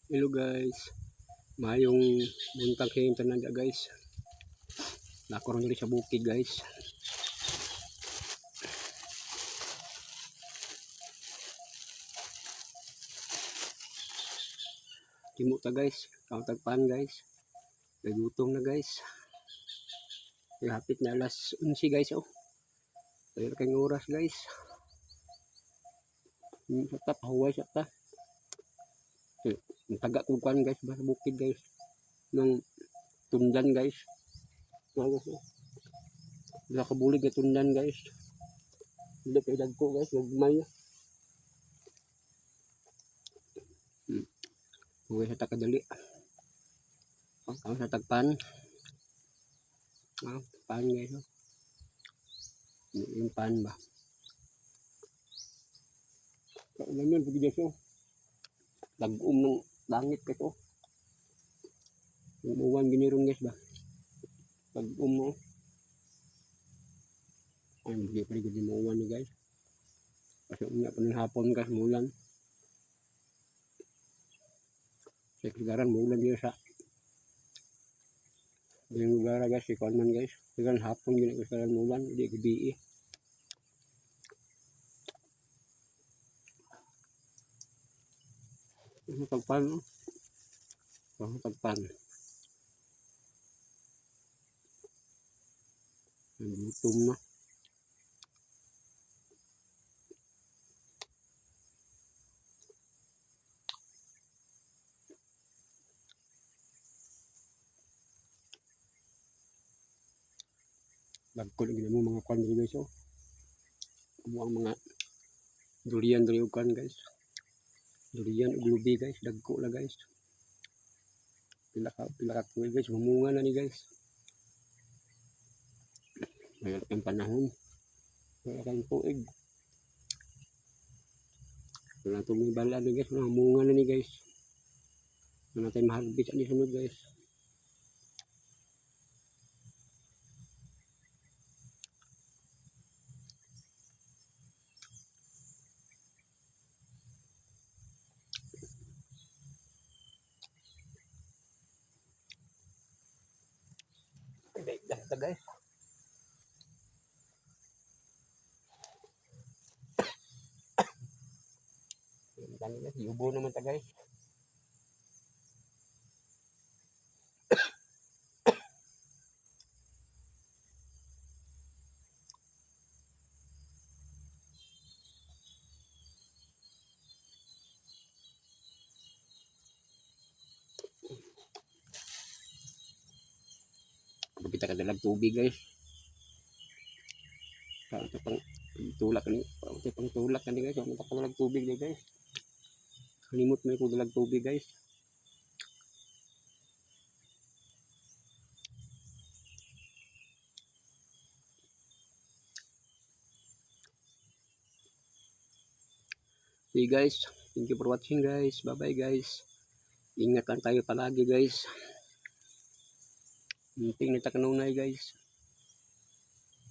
Hello guys, mayong buntag kayong tanan guys. Nakoron diri sa bukid guys. Timo ta guys, kautagpan guys. Nagutom na guys. Hapit na alas 11 guys oh. Pero kayong oras guys. Sa ta pahuway sa ta. Taga kukuan guys sa bukid guys. Nang tundan guys. Wala ka bulig na tundan guys. Hindi kayo dagko guys, gagmay. Huwag sa takadali. Ang sa tagpan. Pan guys. Yung pan ba? Ganyan pag guys oh. Tag-um ng langit guys oh. Yung uwan giniron guys ba? Tag-um mo. Ay, hindi pa rin yung uwan ni guys. Kasi unya pa ng hapon guys, mulan. Sa kagaran mulan din sa yung lugar guys, ikaw man guys. Kagaran hapon gini kagaran mulan, hindi gabi eh. Tagpan no? Tagpan. Gutom na. Bagko lagi mo mga kwan dito guys oh. Ang mga durian duri ukan guys. Durian uglubi guys, dagko la guys. Pila ka tuig guys, mamunga na ni guys. Mayroon kang panahon. Mayroon kang tuig. Wala itong may bala ni guys, mamunga na ni guys. Wala tayong maharbit ani sunod guys. Dah guys. Yubo naman ta guys. Kita kadalag tubig guys. Ito pang tulak ni, ito pang tulak ni guys. Ito pang dalag tubig ni guys. Kalimot mo yung dalag tubig guys. Okay guys, thank you for watching guys. Bye bye guys. Ingat lang tayo palagi guys. Hinting na takanunay guys.